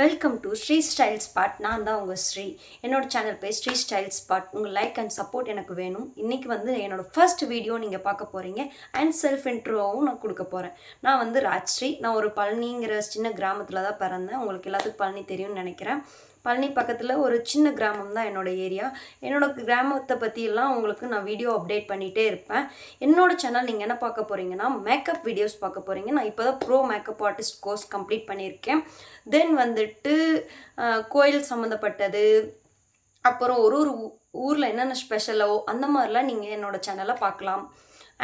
Welcome to Sri style spot. நான் தான் உங்கள் ஸ்ரீ. என்னோட சேனல் பேர் ஸ்ரீ ஸ்டைல் ஸ்பாட். உங்கள் லைக் அண்ட் சப்போர்ட் எனக்கு வேணும். இன்றைக்கி வந்து என்னோடய ஃபர்ஸ்ட் வீடியோ நீங்கள் பார்க்க போகிறீங்க அண்ட் செல்ஃப் இன்ட்ரோவும் நான் கொடுக்க போகிறேன். நான் வந்து ராஜ்ஸ்ரீ. நான் ஒரு பழனிங்கிற சின்ன கிராமத்தில் தான் பிறந்தேன். உங்களுக்கு எல்லாத்துக்கும் பழனி தெரியும்னு நினைக்கிறேன். பழனி பக்கத்தில் ஒரு சின்ன கிராமம் தான் என்னோடய ஏரியா. என்னோடய கிராமத்தை பற்றியெல்லாம் உங்களுக்கு நான் வீடியோ அப்டேட் பண்ணிகிட்டே இருப்பேன். என்னோடய சேனல் நீங்கள் என்ன பார்க்க போகிறீங்கன்னா மேக்கப் வீடியோஸ் பார்க்க போகிறீங்க. நான் இப்போ தான் bro makeup artist course complete பண்ணியிருக்கேன். தென் வந்துட்டு கோயில் சம்மந்தப்பட்டது, அப்புறம் ஒரு ஒரு ஊரில் என்னென்ன ஸ்பெஷலோ அந்த மாதிரிலாம் நீங்கள் என்னோடய சேனலை பார்க்கலாம்.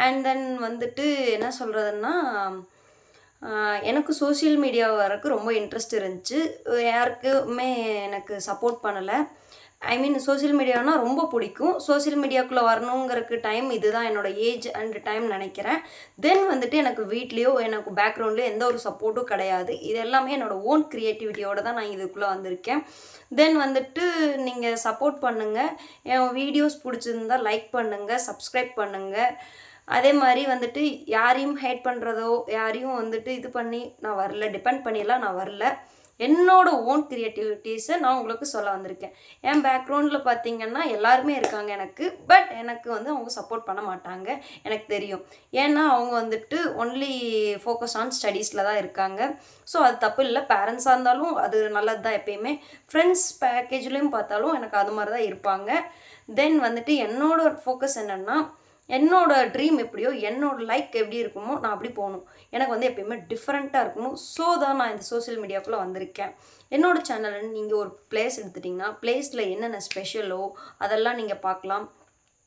அண்ட் தென் வந்துட்டு என்ன சொல்கிறதுன்னா, எனக்கு சோஷியல் மீடியா வரக்கு ரொம்ப இன்ட்ரெஸ்ட் இருந்துச்சு. யாருக்குமே எனக்கு சப்போர்ட் பண்ணலை. சோஷியல் மீடியானா ரொம்ப பிடிக்கும். சோஷியல் மீடியாக்குள்ளே வரணுங்கிறதுக்கு டைம் இதுதான் என்னோடய ஏஜ் அண்ட் டைம் நினைக்கிறேன். தென் வந்துட்டு எனக்கு வீட்லேயோ எனக்கு பேக்ரவுண்ட்லேயோ எந்த ஒரு சப்போர்ட்டும் கிடையாது. இது எல்லாமே என்னோடய ஓன் க்ரியேட்டிவிட்டியோடு தான் நான் இதுக்குள்ளே வந்திருக்கேன். தென் வந்துட்டு நீங்கள் சப்போர்ட் பண்ணுங்கள். என் வீடியோஸ் பிடிச்சிருந்தா லைக் பண்ணுங்கள், சப்ஸ்கிரைப் பண்ணுங்கள். அதே மாதிரி வந்துட்டு யாரையும் ஹேட் பண்ணுறதோ யாரையும் வந்துட்டு இது பண்ணி நான் வரல, டிபெண்ட் பண்ணியெல்லாம் நான் வரல. என்னோட ஓன் க்ரியேட்டிவிட்டிஸை நான் உங்களுக்கு சொல்ல வந்திருக்கேன். என் பேக்ரவுண்டில் பார்த்தீங்கன்னா எல்லாருமே இருக்காங்க எனக்கு. பட் எனக்கு வந்து அவங்க சப்போர்ட் பண்ண மாட்டாங்க, எனக்கு தெரியும். ஏன்னா அவங்க வந்துட்டு ஒன்லி ஃபோக்கஸ் ஆன் ஸ்டடீஸில் தான் இருக்காங்க. ஸோ அது தப்பு இல்லை. பேரண்ட்ஸாக இருந்தாலும் அது நல்லது தான். எப்பயுமே ஃப்ரெண்ட்ஸ் பேக்கேஜ்லேயும் பார்த்தாலும் எனக்கு அது மாதிரி தான் இருப்பாங்க. தென் வந்துட்டு என்னோட ஃபோக்கஸ் என்னென்னா, என்னோடய ட்ரீம் எப்படியோ, என்னோடய லைக் எப்படி இருக்குமோ நான் அப்படி போகணும். எனக்கு வந்து எப்பயுமே டிஃப்ரெண்ட்டாக இருக்கணும். ஸோ தான் நான் இந்த சோஷியல் மீடியாக்குள்ளே வந்திருக்கேன். என்னோடய சேனல்னு நீங்கள் ஒரு பிளேஸ் எடுத்துட்டிங்கன்னா, பிளேஸில் என்னென்ன ஸ்பெஷலோ அதெல்லாம் நீங்கள் பார்க்கலாம்.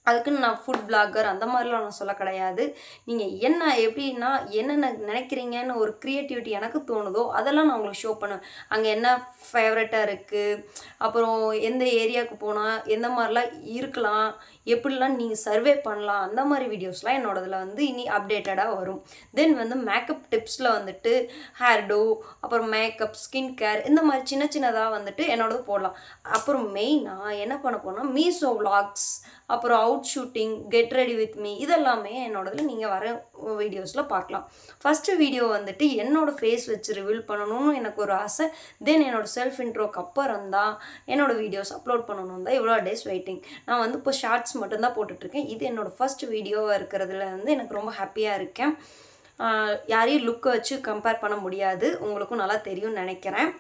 அதுக்குன்னு நான் ஃபுட் பிளாகர் அந்த மாதிரிலாம் நான் சொல்ல கிடையாது. நீங்கள் என்ன எப்படின்னா என்னென்ன நினைக்கிறீங்கன்னு ஒரு க்ரியேட்டிவிட்டி எனக்கு தோணுதோ அதெல்லாம் நான் உங்களுக்கு ஷோ பண்ணுவேன். அங்கே என்ன ஃபேவரட்டாக இருக்குது, அப்புறம் எந்த ஏரியாவுக்கு போனால் எந்த மாதிரிலாம் இருக்கலாம், எப்படிலாம் நீங்கள் சர்வே பண்ணலாம், அந்த மாதிரி வீடியோஸ்லாம் என்னோடதில் வந்து இனி அப்டேட்டடாக வரும். தென் வந்து மேக்கப் டிப்ஸில் வந்துட்டு ஹேர் டோ, அப்புறம் மேக்கப், ஸ்கின் கேர், இந்த மாதிரி சின்ன சின்னதாக வந்துட்டு என்னோடது போடலாம். அப்புறம் மெயினாக என்ன பண்ண போனால் மீஷோ விளாக்ஸ், அப்புறம் out shooting, get ready with me, இதெல்லாமே என்னோடதில் நீங்கள் வர வீடியோஸில் பார்க்கலாம். ஃபஸ்ட்டு வீடியோ வந்துட்டு என்னோடய ஃபேஸ் வச்சு ரிவீல் பண்ணணும்னு எனக்கு ஒரு ஆசை. தென் என்னோடய செல்ஃப் இன்ட்ரோக்கு அப்புறம் தான் என்னோடய வீடியோஸ் அப்லோட் பண்ணணும் தான் இவ்வளோ டேஸ் வெயிட்டிங். நான் வந்து இப்போ ஷார்ட்ஸ் மட்டும்தான் போட்டுட்ருக்கேன். இது என்னோடய ஃபஸ்ட் வீடியோவாக இருக்கிறதுல வந்து எனக்கு ரொம்ப ஹாப்பியாக இருக்கேன். யாரையும் லுக்கை வச்சு கம்பேர் பண்ண முடியாது, உங்களுக்கும் நல்லா தெரியும்னு நினைக்கிறேன்.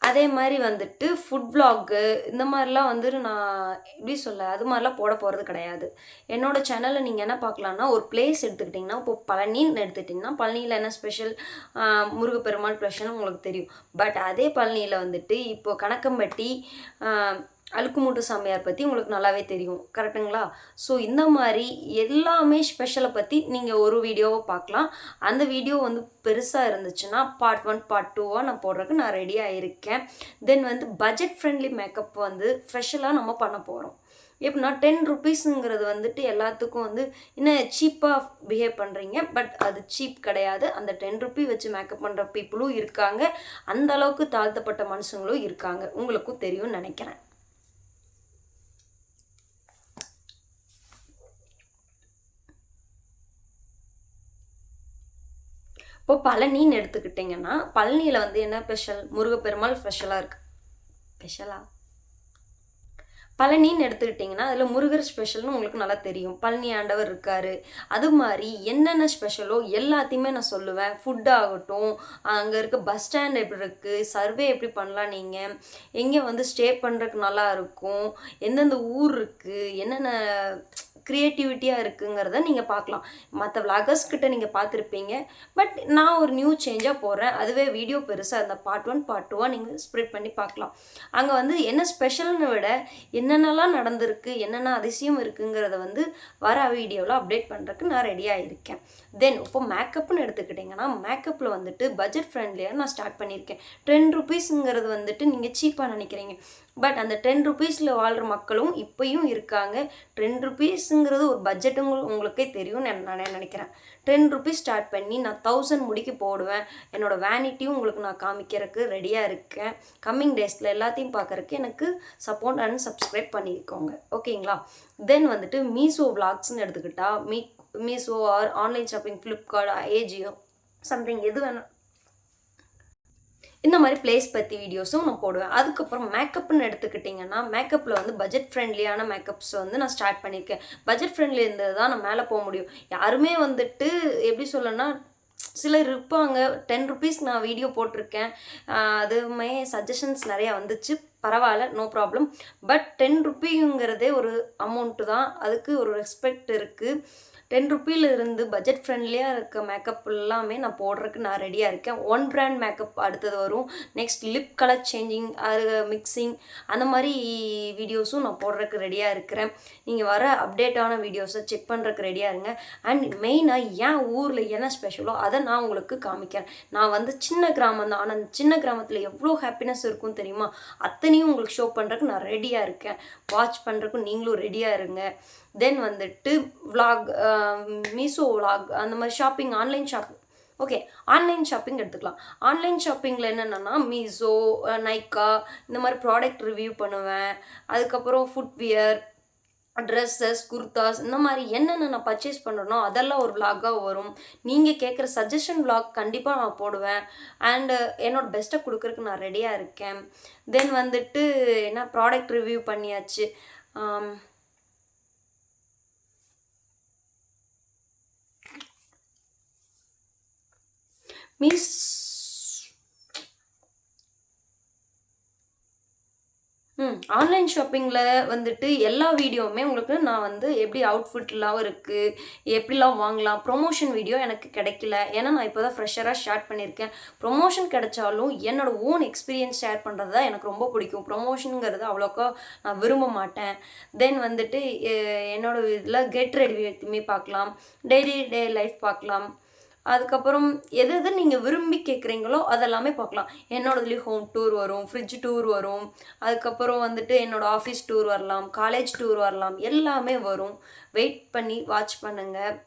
அதே மாதிரி வந்துட்டு ஃபுட் விளாகு இந்த மாதிரிலாம் வந்துட்டு நான் எப்படி சொல்ல, அது மாதிரிலாம் போட போகிறது கிடையாது. என்னோடய சேனலில் நீங்கள் என்ன பார்க்கலான்னா, ஒரு பிளேஸ் எடுத்துக்கிட்டிங்கன்னா, இப்போ பழனின்னு எடுத்துக்கிட்டிங்கன்னா, பழனியில் என்ன ஸ்பெஷல், முருகப்பெருமாள் ஸ்பெஷல் உங்களுக்கு தெரியும். பட் அதே பழனியில் வந்துட்டு இப்போது கணக்கம்பட்டி அழுக்குமூட்டு சாமியார் பற்றி உங்களுக்கு நல்லாவே தெரியும், கரெக்டுங்களா? ஸோ இந்த மாதிரி எல்லாமே ஸ்பெஷலை பற்றி நீங்கள் ஒரு வீடியோவை பார்க்கலாம். அந்த வீடியோ வந்து பெருசாக இருந்துச்சுன்னா பார்ட் 1 பார்ட் 2 நான் போடுறதுக்கு நான் ரெடியாக இருக்கேன். தென் வந்து பட்ஜெட் ஃப்ரெண்ட்லி மேக்கப் வந்து ஸ்பெஷலாக நம்ம பண்ண போகிறோம். எப்படின்னா 10 ருபீஸுங்கிறது வந்துட்டு எல்லாத்துக்கும் வந்து இன்னும் சீப்பாக பிஹேவ் பண்ணுறீங்க. பட் அது சீப் கிடையாது. அந்த 10 ருபி வச்சு மேக்கப் பண்ணுற பீப்புளும் இருக்காங்க. அந்த அளவுக்கு தாழ்த்தப்பட்ட மனுஷங்களும் இருக்காங்க. உங்களுக்கும் தெரியும்னு நினைக்கிறேன். இப்போ பழனின்னு எடுத்துக்கிட்டிங்கன்னா, பழனியில் வந்து என்ன ஸ்பெஷல், முருகப்பெருமாள் ஸ்பெஷலாக பழனின்னு எடுத்துக்கிட்டிங்கன்னா அதில் முருகர் ஸ்பெஷல்னு உங்களுக்கு நல்லா தெரியும். பழனி ஆண்டவர் இருக்கார். அது மாதிரி என்னென்ன ஸ்பெஷலோ எல்லாத்தையுமே நான் சொல்லுவேன். ஃபுட் ஆகட்டும், அங்கே இருக்க பஸ் ஸ்டாண்ட் எப்படி இருக்குது, சர்வே எப்படி பண்ணலாம், நீங்கள் எங்கே வந்து ஸ்டே பண்ணுறதுக்கு நல்லா இருக்கும், எந்தெந்த ஊர் இருக்குது, என்னென்ன க்ரியேட்டிவிட்டியாக இருக்குங்கிறத நீங்கள் பார்க்கலாம். மற்ற விளாகர்ஸ்கிட்ட நீங்கள் பார்த்துருப்பீங்க. பட் நான் ஒரு நியூ சேஞ்சாக போடுறேன். அதுவே வீடியோ பெருசாக இருந்தால் பார்ட் 1 பார்ட் 2 நீங்கள் ஸ்ப்ரெட் பண்ணி பார்க்கலாம். அங்கே வந்து என்ன ஸ்பெஷல்னு விட என்னென்னலாம் நடந்திருக்கு, என்னென்ன அதிசயம் இருக்குங்கிறத வந்து வர வீடியோவில் அப்டேட் பண்ணுறதுக்கு நான் ரெடியாக இருக்கேன். தென் இப்போ மேக்கப்னு எடுத்துக்கிட்டிங்கன்னா, மேக்கப்பில் வந்துட்டு பட்ஜெட் ஃப்ரெண்ட்லியாக நான் ஸ்டார்ட் பண்ணியிருக்கேன். 10 ருபீஸுங்கிறது வந்துட்டு நீங்கள் சீப்பாக நினைக்கிறீங்க. பட் அந்த 10 ருபீஸில் வாழ்கிற மக்களும் இப்போயும் இருக்காங்க. 10 ருபீஸுங்கிறது ஒரு பட்ஜெட்டுங்க உங்களுக்கே தெரியும்னு நான் நினைக்கிறேன். 10 ருபீஸ் ஸ்டார்ட் பண்ணி நான் 1000 முடிக்க போடுவேன். என்னோடய வேனிட்டியும் உங்களுக்கு நான் காமிக்கிறதுக்கு ரெடியாக இருக்கேன். கம்மிங் டேஸில் எல்லாத்தையும் பார்க்குறக்கு எனக்கு சப்போர்ட் அண்ட் சப்ஸ்கிரைப் பண்ணிக்கோங்க, ஓகேங்களா? தென் வந்துட்டு மீஷோ விளாக்ஸ்ன்னு எடுத்துக்கிட்டால் Meesho or online shopping, Flipkart, Ajio, something எது வேணும் இந்த மாதிரி பிளேஸ் பற்றி வீடியோஸும் நான் போடுவேன். அதுக்கப்புறம் மேக்கப்னு எடுத்துக்கிட்டிங்கன்னா, மேக்கப்பில் வந்து பட்ஜெட் ஃப்ரெண்ட்லியான மேக்கப்ஸ் வந்து நான் ஸ்டார்ட் பண்ணியிருக்கேன். பட்ஜெட் ஃப்ரெண்ட்லி இருந்தது தான் நான் மேலே போக முடியும். யாருமே வந்துட்டு எப்படி சொல்லணும்னா, சிலர் இருப்பாங்க ₹10 நான் வீடியோ போட்டிருக்கேன். அதுவுமே சஜஷன்ஸ் நிறையா வந்துச்சு. பரவாயில்ல, நோ ப்ராப்ளம். பட் ₹10ங்கிறதே ஒரு அமௌண்ட்டு தான். அதுக்கு ஒரு ரெஸ்பெக்ட் இருக்குது. ₹10 இருந்து பட்ஜெட் ஃப்ரெண்ட்லியாக இருக்க மேக்கப் எல்லாமே நான் போடுறதுக்கு நான் ரெடியாக இருக்கேன். ஒன் பிராண்ட் மேக்கப் அடுத்தது வரும். நெக்ஸ்ட் லிப் கலர் சேஞ்சிங், அது மிக்சிங், அந்த மாதிரி வீடியோஸும் நான் போடுறதுக்கு ரெடியாக இருக்கிறேன். நீங்கள் வர அப்டேட்டான வீடியோஸை செக் பண்ணுறதுக்கு ரெடியாக இருங்க. அண்ட் மெயினாக என் ஊரில் என்ன ஸ்பெஷலோ அதை நான் உங்களுக்கு காமிக்கிறேன். நான் வந்து சின்ன கிராமம் தான், ஆனால் சின்ன கிராமத்தில் எவ்வளோ ஹாப்பினஸ் இருக்கும் தெரியுமா? அத்தனையும் உங்களுக்கு ஷோ பண்ணுறதுக்கு நான் ரெடியாக இருக்கேன். வாட்ச் பண்ணுறதுக்கும் நீங்களும் ரெடியாக இருங்க. தென் வந்துட்டு விலாக், மீஷோ விலாக், அந்த மாதிரி shopping, online shopping. Okay, online shopping எடுத்துக்கலாம். ஆன்லைன் ஷாப்பிங்கில் என்னென்னா மீஷோ, நைக்கா, இந்த மாதிரி ப்ராடக்ட் ரிவ்யூ பண்ணுவேன். அதுக்கப்புறம் ஃபுட்வியர், ட்ரெஸ்ஸஸ், குர்தாஸ், இந்த மாதிரி என்னென்ன நான் பர்ச்சேஸ் பண்ணுறனோ அதெல்லாம் ஒரு விலாகாக வரும். நீங்கள் கேட்குற சஜஷன் விலாக் கண்டிப்பாக நான் போடுவேன். அண்டு என்னோடய பெஸ்ட்டை கொடுக்குறதுக்கு நான் ரெடியாக இருக்கேன். தென் வந்துட்டு என்ன ப்ராடக்ட் ரிவ்யூ பண்ணியாச்சு. மீன்ஸ் ஆன்லைன் ஷாப்பிங்கில் வந்துட்டு எல்லா வீடியோவுமே உங்களுக்கு நான் வந்து எப்படி அவுட்ஃபிட்லாம் இருக்குது, எப்படிலாம் வாங்கலாம், ப்ரொமோஷன் வீடியோ எனக்கு கிடைக்கல. ஏன்னா நான் இப்போ தான் ஃப்ரெஷராக ஸ்டார்ட் பண்ணியிருக்கேன். ப்ரொமோஷன் கிடைச்சாலும் என்னோடய ஓன் எக்ஸ்பீரியன்ஸ் ஷேர் பண்ணுறது தான் எனக்கு ரொம்ப பிடிக்கும். ப்ரொமோஷனுங்கிறது அவ்வளோக்கா நான் விரும்ப மாட்டேன். தென் வந்துட்டு என்னோடய இதில் கெட் ரெடி வித் பார்க்கலாம், டெய்லி லைஃப் பார்க்கலாம். அதுக்கப்புறம் எது எது நீங்கள் விரும்பி கேட்குறீங்களோ அதெல்லாமே பார்க்கலாம். என்னோடதுலேயும் ஹோம் டூர் வரும், ஃப்ரிட்ஜ் டூர் வரும், அதுக்கப்புறம் வந்துட்டு என்னோடய ஆஃபீஸ் டூர் வரலாம், காலேஜ் டூர் வரலாம், எல்லாமே வரும். வெயிட் பண்ணி வாட்ச் பண்ணுங்கள்,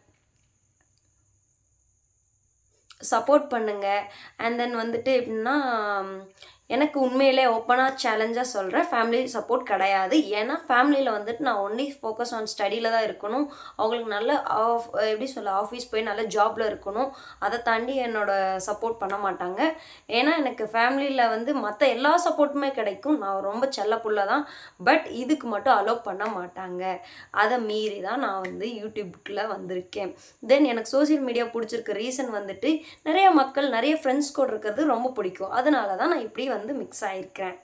சப்போர்ட் பண்ணுங்கள். அண்ட் தென் வந்துட்டு எப்படின்னா, எனக்கு உண்மையிலே ஓப்பனாக சேலஞ்சாக சொல்கிறேன், ஃபேமிலி சப்போர்ட் கிடையாது. ஏன்னா ஃபேமிலியில் வந்துட்டு நான் ஒன்லி ஃபோக்கஸ் ஆன் ஸ்டடியில் தான் இருக்கணும். அவங்களுக்கு நல்ல எப்படி சொல்ல, ஆஃபீஸ் போய் நல்ல ஜாபில் இருக்கணும். அதை தாண்டி என்னோடய சப்போர்ட் பண்ண மாட்டாங்க. ஏன்னா எனக்கு ஃபேமிலியில் வந்து மற்ற எல்லா சப்போர்ட்டுமே கிடைக்கும். நான் ரொம்ப செல்ல புள்ள தான். பட் இதுக்கு மட்டும் அலோவ் பண்ண மாட்டாங்க. அதை மீறி தான் நான் வந்து யூடியூப்குள்ளே வந்திருக்கேன். தென் எனக்கு சோசியல் மீடியா பிடிச்சிருக்க ரீசன் வந்துட்டு நிறைய மக்கள், நிறைய ஃப்ரெண்ட்ஸ் கூட இருக்கிறது ரொம்ப பிடிக்கும். அதனால தான் நான் இப்படி வந்து மிக்ஸ் ஆகிருக்கிறேன்.